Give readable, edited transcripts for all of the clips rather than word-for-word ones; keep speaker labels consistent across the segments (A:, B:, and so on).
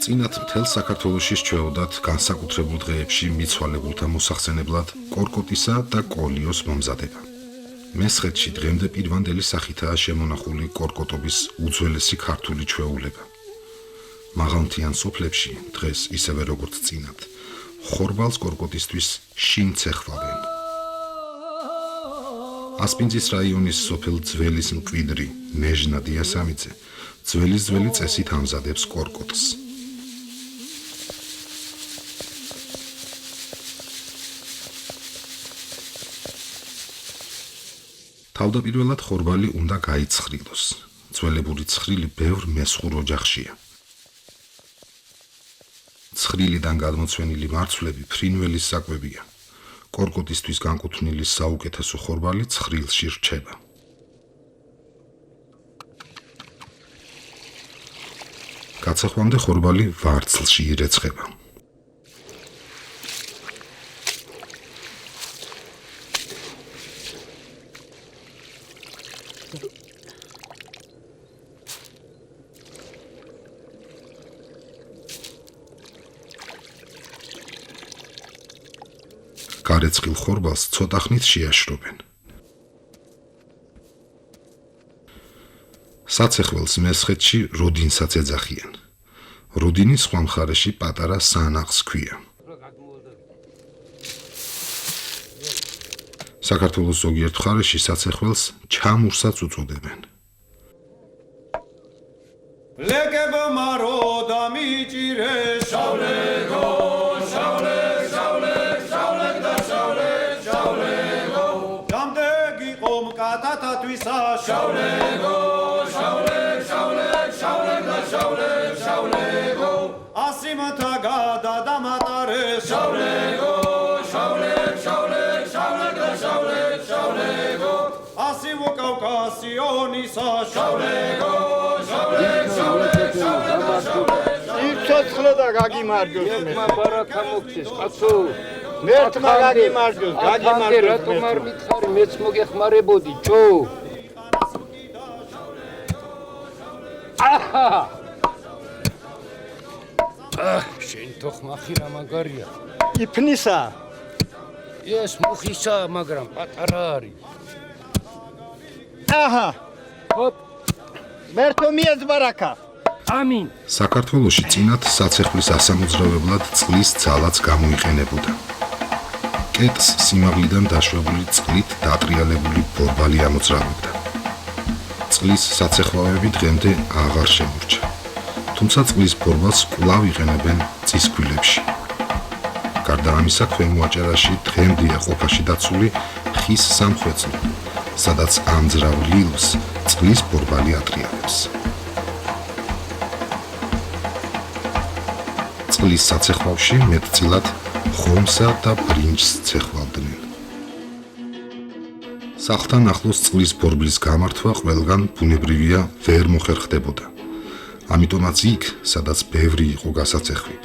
A: წინათ მთელ საქართველოში სჩვეოდათ განსაკუთრებულ დღეებში მიცვალებულთა მოსახსენებლად კორკოტისა და კოლიოს მომზადება. მესხეთში დღემდე პირვანდელი სახითაა შემონახული კორკოტობის უძველესი ქართული ჩვეულება. მაღალმთიან სოფლებში დღეს ისევე როგორც წინათ ხორბალს კორკოტისთვის შინც ეხვალენ. ასპინძის რაიონის სოფელ ძველის მკვიდრი მეჟნა დიასამიძე ძველი წესით ამზადებს კორკოტს. თავდაპირველად ხორბალი უნდა გაიცხრილოს. ძველებური ცხრილი ბევრ მესხურ ოჯახშია. ცხრილიდან გადმოცვენილი მარცვლები ფრინველის საკვებია. კორკოტისთვის განკუთვნილი საუკეთესო ხორბალი ცხრილში რჩება. გაცეხვამდე ხორბალი ვარცლში ირეცხება. გარეცხილ ხორბალს ცოტა ხნით შეაშრობენ. საცეხველს მესხეთში როდინსაც ეძახიან. როდინის სხვა მხარეში პატარა სანახს ქვია. საქართველოს ზოგიერთ მხარეში საცეხველს ჩამურსაც უწოდებენ.
B: ლეკება მარო და მიჭირე შავლეგო თათათვისა შავლეგო შავლეგო ასიმათა გადადამატარე შავლეგო ასივო კავკასიონისა შავლეგო
C: იცოცხლო და გაგიმარჯოს
D: ერთმა ბარაქა მოგცეს კაცო
C: ერთმა გაგიმარჯოს
D: რატომ არ მითხარი მეც მოგეხმარებოდი ჯო შენ თოხმა ხირა მაგარია
C: იფნისა
D: ეს მუხისა მაგრამ პატარა არის
C: აჰა
D: ჰოპ
C: მერტო მიეც ბარაკა
D: ამინ
A: საქართველოში წინათ საცეხვლის ასამოძრავებლად წყლის ძალაც გამოიყენებოდა. კეტს სიმაღლიდან დაშვებული წყლით დატრიალებული ბორბალი ამოძრავებდა. წყლის საცეხვავები დღემდე აღარ შემორჩა. თუმცა წყლის ბორბალს კვლავ იყენებენ წისქვილებში. გარდა ამისა, ქვემო აჭარაში დღემდეა ყოფაში დაცული ხის სამხვეწლო, სადაც ამძრავ ლილვს წყლის ბორბალი ატრიალებს. წყლის საცეხვავში მეტწილად ხომსა და ბრინჯს ცეხვავდნენ. სახლთან ახლოს წყლის ბორბლის გამართვა ყველგან ბუნებრივია ვერ მოხერხდებოდა. ამიტომაც იქ, სადაც ბევრი იყო გასაცეხვი,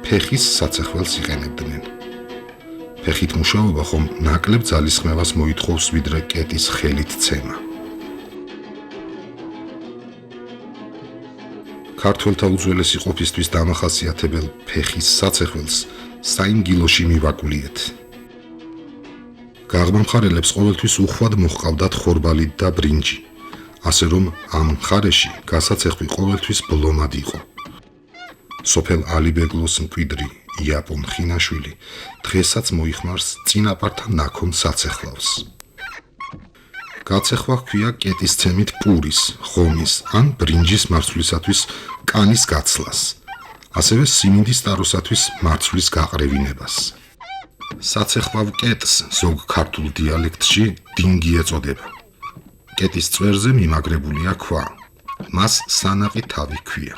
A: ფეხის საცეხველს იყენებდნენ. ფეხით მუშაობა ხომ ნაკლებ ძალისხმევას მოითხოვს, ვიდრე კეტის ხელით ცემა. ქართველთა უძველესი ყოფისთვის დამახასიათებელ ფეხის საცეხველს საინგილოში მივაკულიეთ. გაღმამხარელებს ყოველთვის უხვად მოჰყავდათ ხორბალი და ბრინჯი, ასე რომ ამ მხარეში გასაცეხვი ყოველთვის ბლომად იყო. სოფელ ალიბეგლოს მკვიდრი იაპონ ხინაშვილი დღესაც მოიხმარს წინაპართა ნაქონ საცეხვავს. გაცეხვა ჰქვია კეტის ცემით პურის, ხომის ან ბრინჯის მარცვლისათვის კანის გაცლას, ასევე სიმინდის ტაროსათვის მარცვლის გაყრევინებას. საცეხვავ კეტს ზოგ ქართულ დიალექტში დინგი ეწოდება. კეტის წვერზე მიმაგრებულია ქვა, მას სანაყი თავი ჰქვია.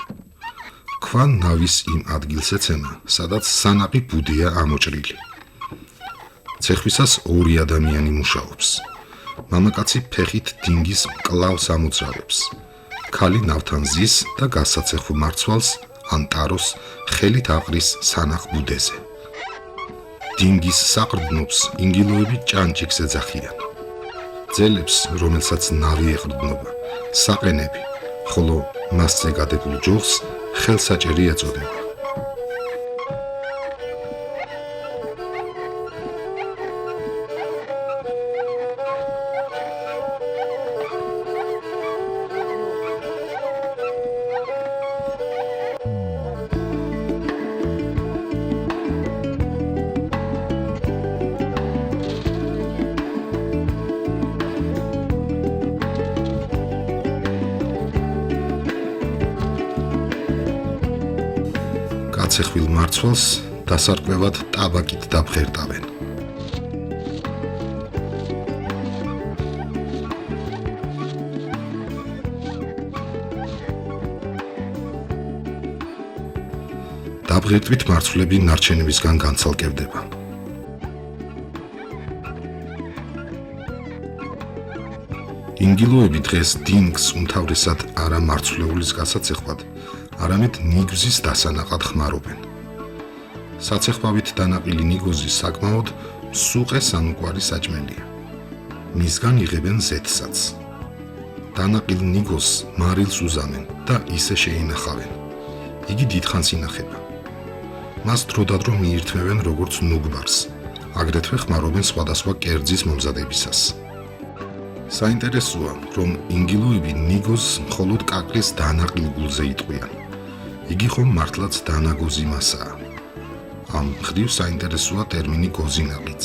A: ქვა ნავის იმ ადგილს ეცემა, სადაც სანაყი ბუდეა ამოჭრილი. ცეხვისას ორი ადამიანი მუშაობს. მამაკაცი ფეხით დინგის მკლავს ამოძრავებს. ქალი ნავთან ზის და გასაცეხვ მარცვალს ან ტაროს ხელით აყრის სანახ ბუდეზე. დინგის საყრდნობს ინგილოები ჭანჭიქს ეძახიან. ძელებს, რომელსაც ნავი ეყრდნობა, საყენები, ხოლო მასზე გადებულ ჯოხს ხელსაჭერი ეწოდება. გაცეხვილ მარცვალს დასარკვევად ტაბაკით დაბღერტავენ. დაბღერტვით მარცვლები ნარჩენებისგან განცალკევდება. ინგილოები დღეს დინგს უმთავრესად არა მარცვლეულის გასაცეხვად, არამედ ნიგოზის დასანაყად ხმარობენ. საცეხვავით დანაყილი ნიგოზი საკმაოდ სუყე სანუკვარი საჭმელია. მისგან იღებენ ზეთსაც. დანაყილ ნიგოზს მარილს უზამენ და ისე შეინახავენ. იგი დიდხანს ინახება. მას დროდადრო მიირთმევენ როგორც ნუგბარს, აგრეთვე ხმარობენ სხვადასხვა კერძის მომზადებისას. საინტერესოა, რომ ინგილოები ნიგოზს მხოლოდ კაკლის დანაყილ გულზე იტყვიან. იგი ხომ მართლაც დანაგოზი მასაა. ამ მხრივ საინტერესოა ტერმინი გოზინაყიც.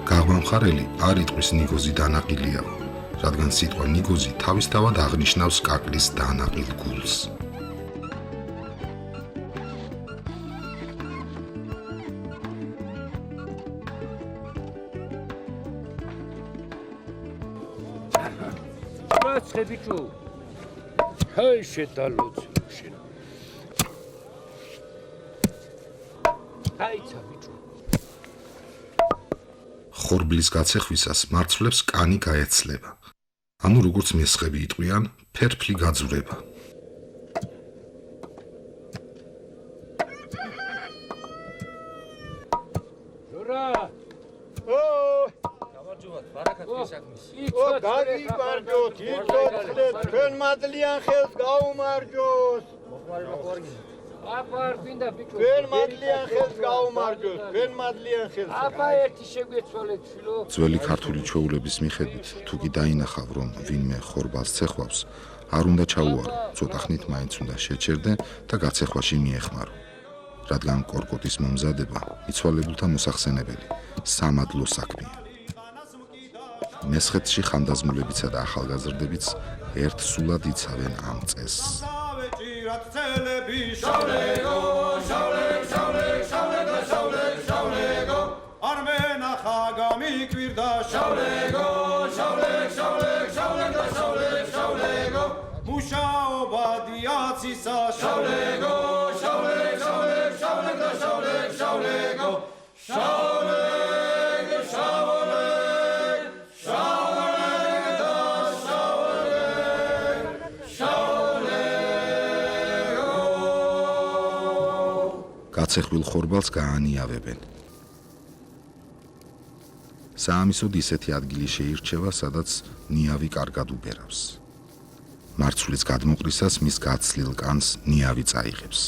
A: გაღვამხარელი არ იტყვის ნიგოზი დანაყილიაო, რადგან სიტყვა ნიგოზი თავისთავად აღნიშნავს კაკლის დანაყილ გულს.
D: ცხებიჭო ჰაი შეტალოცი შენ ჰაიცა ბიჭო
A: ხორბლის გაცეხვისას მარცვლებს კანი გაეცლება. ანუ როგორც მესხები იტყვიან, ფერფლი გაძვრება.
D: ჟურა
C: ო გაგი მარჯოთ, იცოცხლეთ, თქვენ მადლიან ხელს გაუმარჯოს.
D: აბა არბინდა ბიჭო
C: თქვენ მადლიან ხელს გაუმარჯოს, თქვენ მადლიან ხელს.
D: აბა ერთი შეგვეცვალეთ შილო
A: ძველი ქართული ჩვეულების მიხედვით, თუ კი დაინახავ, რომ ვინმე ხორბალს ცეხვავს, არ უნდა ჩაუარო, ცოტა ხნით მაინც უნდა შეჩერდე და გაცეხვაში მიეხმარო. რადგან კორკოტის მომზადება მიცვალებულთა მოსახსენებელი, სამადლო საქმეა. მესხეთში ხანდაზმულებიცა და ახალგაზრდებიც ერთსულად იცავენ ამ წესს.
B: ჭირად წელები შავლეგო შავლეგ შავლეგ შავლეგო შავლეგ შავლეგო არ მენახა გამიკვირდა შავლეგო შავლეგ შავლეგ შავლეგო შავლეგ შავლეგო მუშაობა დიაცისა შავლეგო შავლეგ შავლეგ შავლეგო შავლეგ შავლეგო შავლეგ შავლეგ შავლეგ და შავლეგ შავლეგო
A: გაცეხვილ ხორბალს გაანიავებენ. საამისოდ ისეთი ადგილი შეირჩევა, სადაც ნიავი კარგად უბერავს. მარცვლის გადმოყრისას მის გაცლილ კანს ნიავი წაიღებს.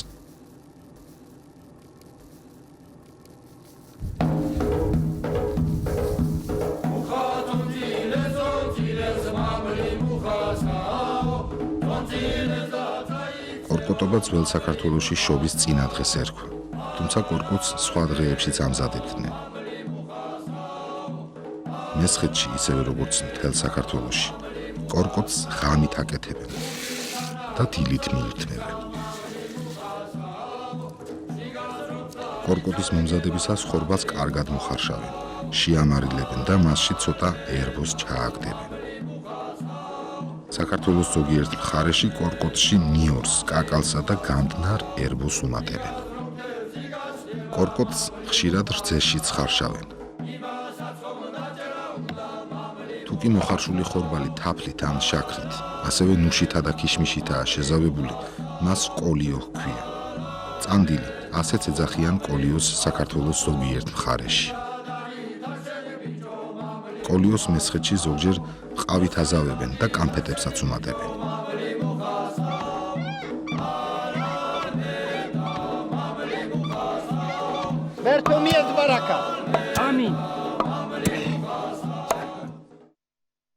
A: კორკოტობა ძველ საქართველოში შობის წინადღეს ერქვა, თუმცა კორკოტს სხვა დღეებშიც ამზადებდნენ. მესხეთში, ისევე როგორც მთელ საქართველოში, კორკოტს ღამით აკეთებენ და დილით მიირთმევენ. კორკოტის მომზადებისას ხორბალს კარგად მოხარშავენ, შეამარილებენ და მასში ცოტა ერბოს ჩააგდებენ. საქართველოს ზოგიერთ მხარეში კორკოტში ნიორს, კაკალსა და გამდნარ ერბოს უმატებენ. კორკოტს ხშირად რძეშიც ხარშავენ. თუ კი მოხარშული ხორბალი თაფლით ან შაქრით, ასევე ნუშითა და ქიშმიშითაა შეზავებული, მას კოლიო ჰქვია. წანდილი, ასეც ეძახიან კოლიოს საქართველოს ზოგიერთ მხარეში. კოლიოს მესხეთში ზოგჯერ ყავით აზავებენ და კამფეტებსაც უმატებენ.
C: მერთო მიეც ბარაკა.
D: ამინ